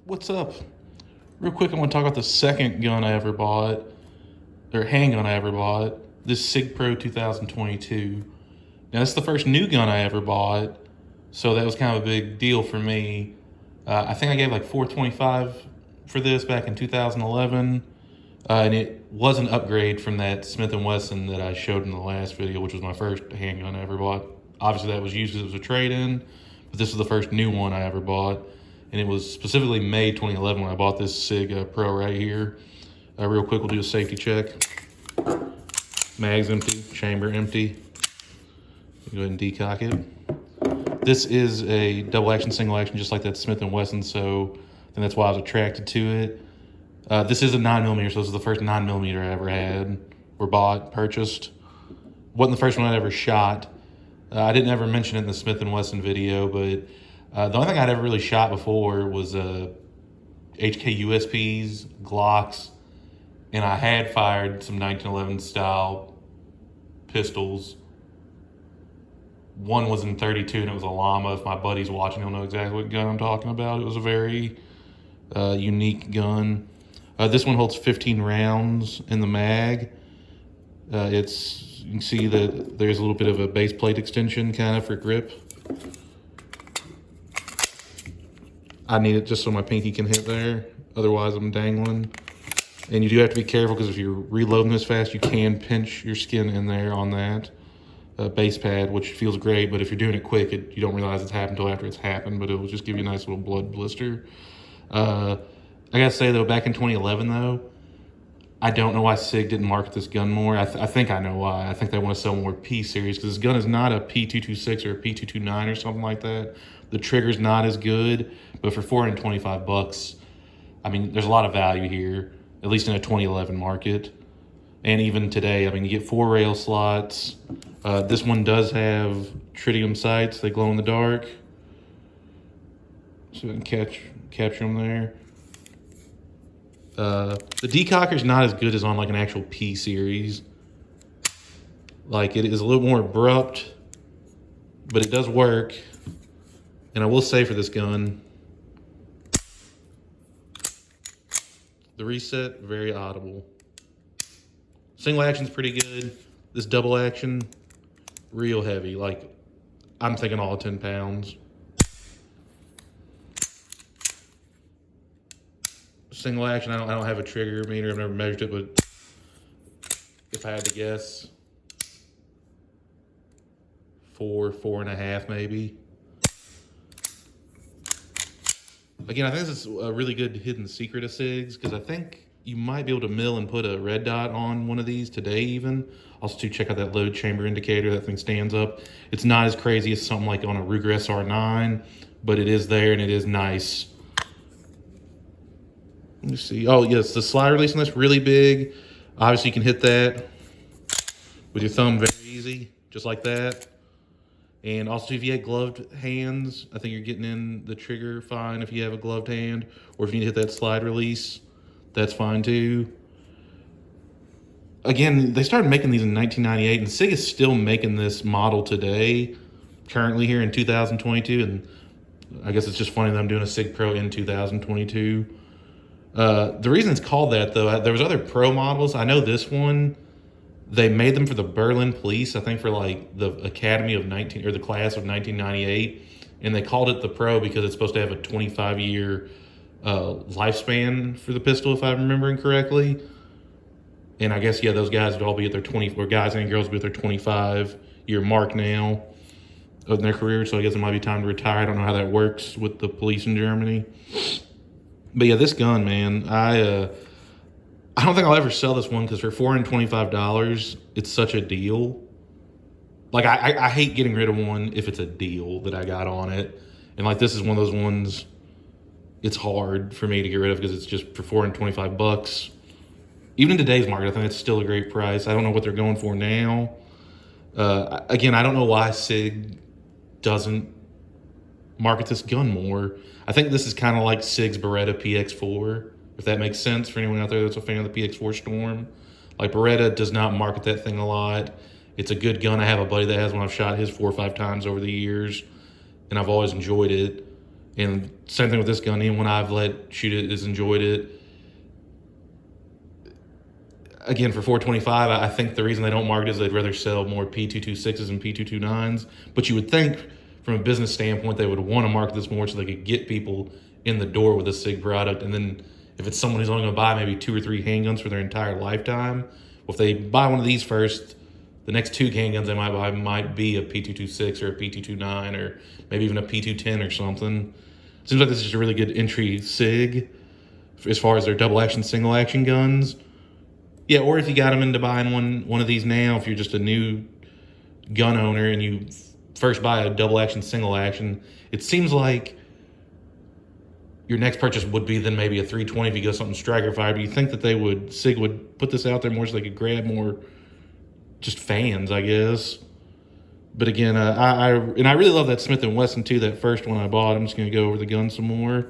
What's up? Real quick, I want to talk about the second gun I ever bought, or handgun I ever bought. This Sig Pro 2022. Now, this is the first new gun I ever bought, so that was kind of a big deal for me. I think I gave like $425 for this back in 2011, and it was an upgrade from that Smith & Wesson that I showed in the last video, which was my first handgun I ever bought. Obviously, that was used as a trade-in, but this was the first new one I ever bought. And it was specifically May 2011 when I bought this Sig Pro right here. Real quick, we'll do a safety check. Mag's empty, chamber empty. Go ahead and decock it. This is a double action, single action, just like that Smith & Wesson, so I think that's why I was attracted to it. This is a 9mm, so this is the first 9mm I ever had, or bought, purchased. Wasn't the first one I ever shot. I didn't ever mention it in the Smith & Wesson video, but the only thing I'd ever really shot before was HK USPs, Glocks, and I had fired some 1911 style pistols. One was in 32 and it was a Llama. If my buddy's watching, he'll know exactly what gun I'm talking about. It was a very unique gun. This one holds 15 rounds in the mag. You can see that there's a little bit of a base plate extension kind of for grip. I need it just so my pinky can hit there. Otherwise, I'm dangling. And you do have to be careful because if you're reloading this fast, you can pinch your skin in there on that base pad, which feels great. But if you're doing it quick, you don't realize it's happened until after it's happened. But it will just give you a nice little blood blister. I gotta say though, back in 2011 though, I don't know why Sig didn't market this gun more. I think I know why. I think they want to sell more P series because this gun is not a P226 or a P229 or something like that. The trigger's not as good, but for $425, I mean, there's a lot of value here, at least in a 2011 market. And even today, I mean, you get 4 rail slots. This one does have tritium sights. They glow in the dark. So I can capture them there. The decocker's not as good as on like an actual P series. Like, it is a little more abrupt, but it does work. And I will say for this gun, the reset, very audible. Single action's pretty good. This double action, real heavy. Like, I'm thinking all 10 pounds. Single action, I don't have a trigger meter. I've never measured it, but if I had to guess, 4.5 maybe. Again, I think this is a really good hidden secret of Sig's because I think you might be able to mill and put a red dot on one of these today even. Also, to check out that load chamber indicator. That thing stands up. It's not as crazy as something like on a Ruger SR9, but it is there and it is nice. Let me see. Oh, yes, the slide release on this really big. Obviously, you can hit that with your thumb very easy, just like that. And also, if you had gloved hands, I think you're getting in the trigger fine if you have a gloved hand. Or if you need to hit that slide release, that's fine too. Again, they started making these in 1998, and Sig is still making this model today, currently here in 2022. And I guess it's just funny that I'm doing a Sig Pro in 2022. The reason it's called that, though, there was other Pro models. I know this one, they made them for the Berlin police, I think for like the Academy of the class of 1998. And they called it the Pro because it's supposed to have a 25-year lifespan for the pistol, if I'm remembering correctly. And I guess, yeah, those guys would all be at their or guys and girls would be at their 25-year mark now of their career. So I guess it might be time to retire. I don't know how that works with the police in Germany. But yeah, this gun, man, I don't think I'll ever sell this one because for $425, it's such a deal. Like, I hate getting rid of one if it's a deal that I got on it. And like, this is one of those ones, it's hard for me to get rid of because it's just for $425. Even in today's market, I think it's still a great price. I don't know what they're going for now. Again, I don't know why Sig doesn't market this gun more. I think this is kind of like Sig's Beretta PX4, if that makes sense for anyone out there that's a fan of the PX4 Storm. Like, Beretta does not market that thing a lot. It's a good gun. I have a buddy that has one. I've shot his 4 or 5 times over the years, and I've always enjoyed it. And same thing with this gun. Anyone I've let shoot it has enjoyed it. Again, for $425, I think the reason they don't market is they'd rather sell more P226s and P229s. But you would think, from a business standpoint, they would want to market this more so they could get people in the door with a Sig product. And then if it's someone who's only going to buy maybe 2 or 3 handguns for their entire lifetime, well, if they buy one of these first, the next 2 handguns they might buy might be a P226 or a P229 or maybe even a P210 or something. Seems like this is just a really good entry Sig as far as their double action, single action guns. Yeah, or if you got them into buying one of these now, if you're just a new gun owner and you first buy a double action, single action, it seems like your next purchase would be then maybe a 320 if you go something striker fire. But you think that Sig would put this out there more so they could grab more just fans, I guess. But again, I really love that Smith & Wesson too, that first one I bought. I'm just going to go over the gun some more.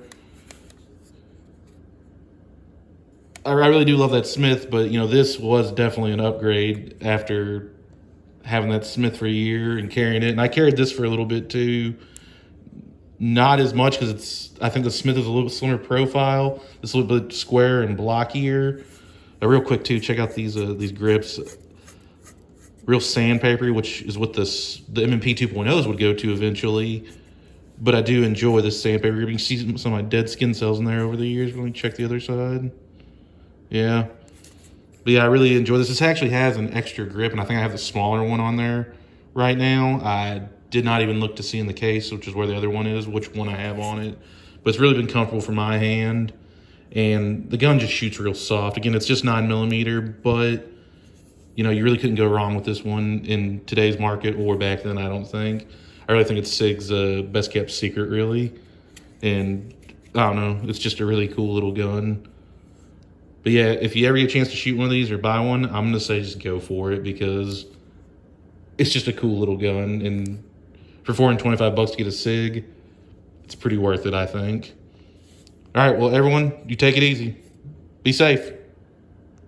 I really do love that Smith, but, you know, this was definitely an upgrade after having that Smith for a year and carrying it. And I carried this for a little bit too. Not as much because I think the Smith is a little bit slimmer profile. This a little bit square and blockier. Real quick too, check out these grips. Real sandpapery, which is what the M&P 2.0s would go to eventually. But I do enjoy this sandpaper grip. You can see some of my dead skin cells in there over the years. Let me check the other side. Yeah. But yeah, I really enjoy this. This actually has an extra grip, and I think I have the smaller one on there right now. I did not even look to see in the case, which is where the other one is, which one I have on it. But it's really been comfortable for my hand. And the gun just shoots real soft. Again, it's just 9mm, but, you know, you really couldn't go wrong with this one in today's market or back then, I don't think. I really think it's Sig's best kept secret, really. And I don't know, it's just a really cool little gun. But yeah, if you ever get a chance to shoot one of these or buy one, I'm going to say just go for it because it's just a cool little gun. And for $425 to get a Sig, it's pretty worth it, I think. All right, well, everyone, you take it easy. Be safe.